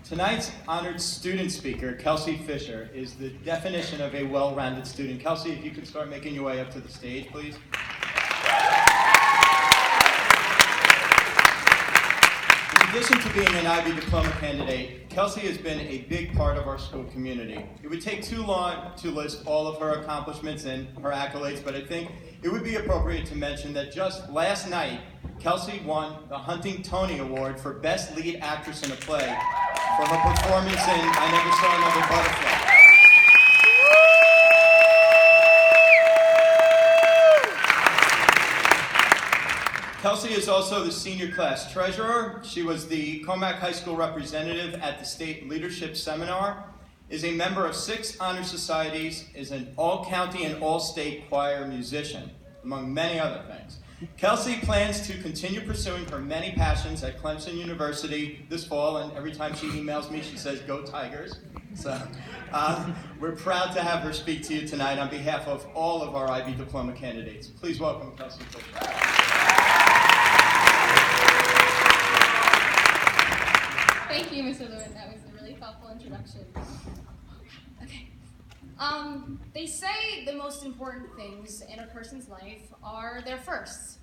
Tonight's honored student speaker, Kelsey Fisher, is the definition of a well-rounded student. Kelsey, if you could start making your way up to the stage, please. In addition to being an Ivy Diploma candidate, Kelsey has been a big part of our school community. It would take too long to list all of her accomplishments and her accolades, but I think it would be appropriate to mention that just last night, Kelsey won the Hunting Tony Award for Best Lead Actress in a Play for her performance in I Never Saw Another Butterfly. Kelsey is also the senior class treasurer. She was the Commack High School representative at the State Leadership Seminar, is a member of 6 honor societies, is an all-county and all-state choir musician, among many other things. Kelsey plans to continue pursuing her many passions at Clemson University this fall, and every time she emails me, she says, "Go Tigers." So we're proud to have her speak to you tonight on behalf of all of our IB Diploma candidates. Please welcome Kelsey Fisher. Thank you, Mr. Lewin. That was a really thoughtful introduction. Okay. They say the most important things in a person's life are their firsts.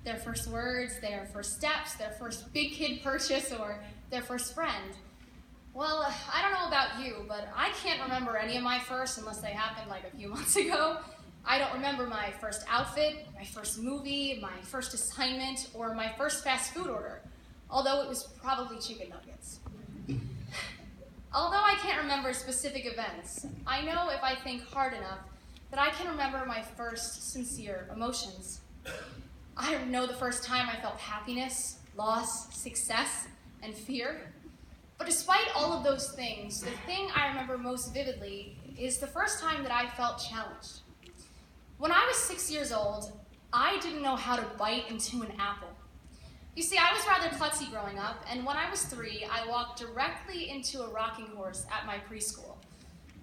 Their first words, their first steps, their first big kid purchase, or their first friend. Well, I don't know about you, but I can't remember any of my firsts unless they happened like a few months ago. I don't remember my first outfit, my first movie, my first assignment, or my first fast food order, although it was probably chicken nuggets. Although I can't remember specific events, I know if I think hard enough that I can remember my first sincere emotions. I know the first time I felt happiness, loss, success, and fear. But despite all of those things, the thing I remember most vividly is the first time that I felt challenged. When I was 6 years old, I didn't know how to bite into an apple. You see, I was rather klutzy growing up, and when I was 3, I walked directly into a rocking horse at my preschool.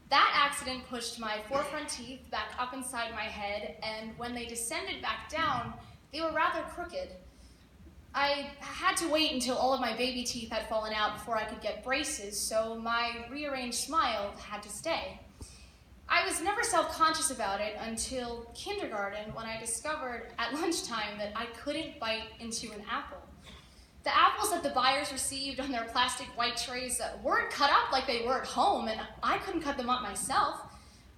That accident pushed my 4 front teeth back up inside my head, and when they descended back down, they were rather crooked. I had to wait until all of my baby teeth had fallen out before I could get braces, so my rearranged smile had to stay. I was never self-conscious about it until kindergarten, when I discovered at lunchtime that I couldn't bite into an apple. The apples that the buyers received on their plastic white trays weren't cut up like they were at home, and I couldn't cut them up myself.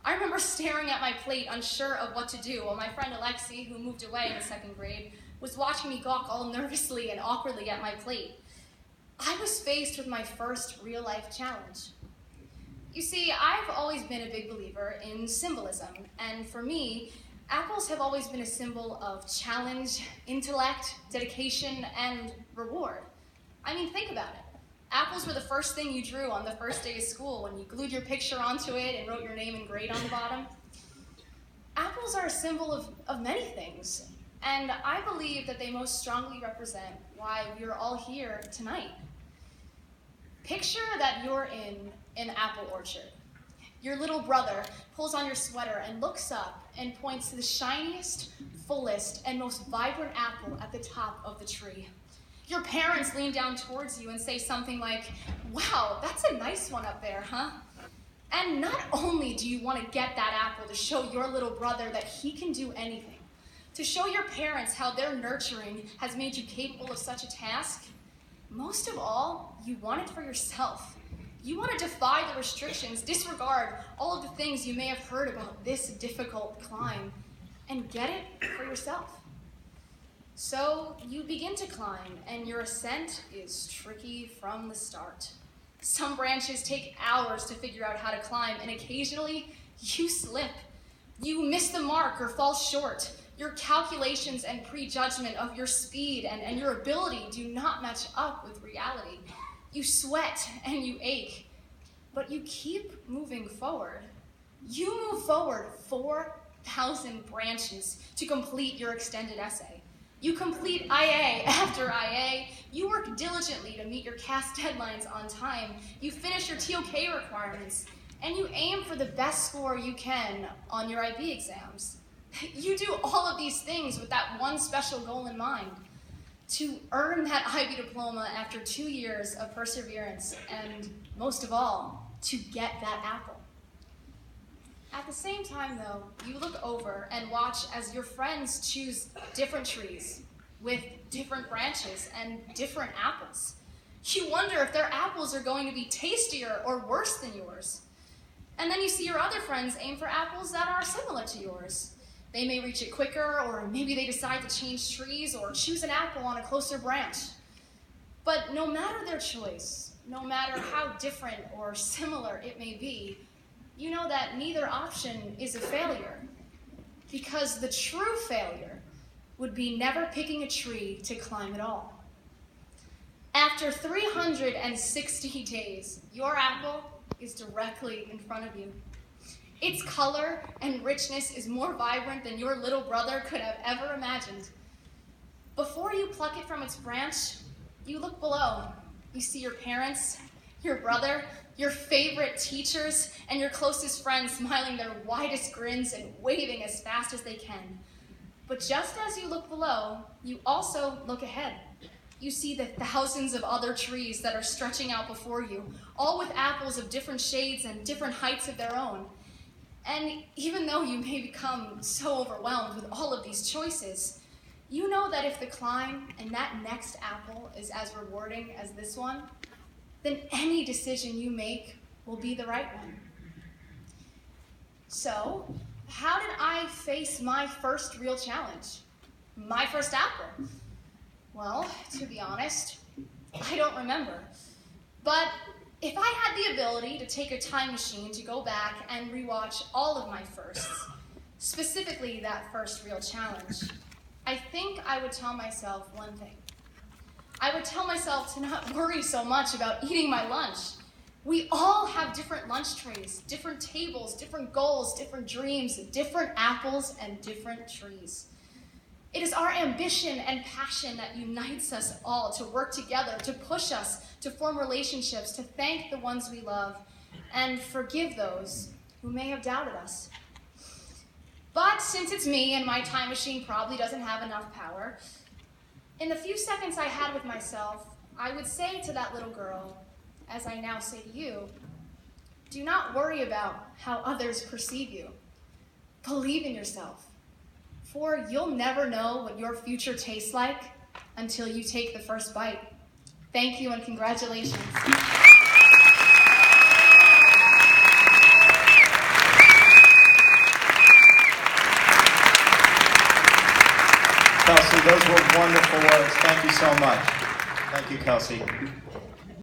I remember staring at my plate, unsure of what to do, while my friend Alexi, who moved away in 2nd grade, was watching me gawk all nervously and awkwardly at my plate. I was faced with my first real-life challenge. You see, I've always been a big believer in symbolism, and for me, apples have always been a symbol of challenge, intellect, dedication, and reward. I mean, think about it. Apples were the first thing you drew on the first day of school when you glued your picture onto it and wrote your name and grade on the bottom. Apples are a symbol of many things, and I believe that they most strongly represent why we're all here tonight. Picture that you're in an apple orchard. Your little brother pulls on your sweater and looks up and points to the shiniest, fullest, and most vibrant apple at the top of the tree. Your parents lean down towards you and say something like, "Wow, that's a nice one up there, huh?" And not only do you want to get that apple to show your little brother that he can do anything, to show your parents how their nurturing has made you capable of such a task, most of all, you want it for yourself. You want to defy the restrictions, disregard all of the things you may have heard about this difficult climb, and get it for yourself. So you begin to climb, and your ascent is tricky from the start. Some branches take hours to figure out how to climb, and occasionally you slip. You miss the mark or fall short. Your calculations and prejudgment of your speed and your ability do not match up with reality. You sweat and you ache, but you keep moving forward. You move forward 4,000 branches to complete your extended essay. You complete IA after IA. You work diligently to meet your CAS deadlines on time. You finish your TOK requirements, and you aim for the best score you can on your IB exams. You do all of these things with that one special goal in mind. to earn that Ivy diploma after 2 years of perseverance, and most of all, to get that apple. At the same time, though, you look over and watch as your friends choose different trees with different branches and different apples. You wonder if their apples are going to be tastier or worse than yours. And then you see your other friends aim for apples that are similar to yours. They may reach it quicker, or maybe they decide to change trees or choose an apple on a closer branch. But no matter their choice, no matter how different or similar it may be, you know that neither option is a failure. Because the true failure would be never picking a tree to climb at all. After 360 days, your apple is directly in front of you. Its color and richness is more vibrant than your little brother could have ever imagined. Before you pluck it from its branch, you look below. You see your parents, your brother, your favorite teachers, and your closest friends smiling their widest grins and waving as fast as they can. But just as you look below, you also look ahead. You see the thousands of other trees that are stretching out before you, all with apples of different shades and different heights of their own. And even though you may become so overwhelmed with all of these choices, you know that if the climb and that next apple is as rewarding as this one, then any decision you make will be the right one. So, how did I face my first real challenge? My first apple? Well, to be honest, I don't remember. But if I had the ability to take a time machine to go back and rewatch all of my firsts, specifically that first real challenge, I think I would tell myself one thing. I would tell myself to not worry so much about eating my lunch. We all have different lunch trays, different tables, different goals, different dreams, different apples, and different trees. It is our ambition and passion that unites us all to work together, to push us, to form relationships, to thank the ones we love, and forgive those who may have doubted us. But since it's me and my time machine probably doesn't have enough power, in the few seconds I had with myself, I would say to that little girl, as I now say to you, do not worry about how others perceive you. Believe in yourself. For you'll never know what your future tastes like until you take the first bite. Thank you and congratulations. Kelsey, those were wonderful words. Thank you so much. Thank you, Kelsey.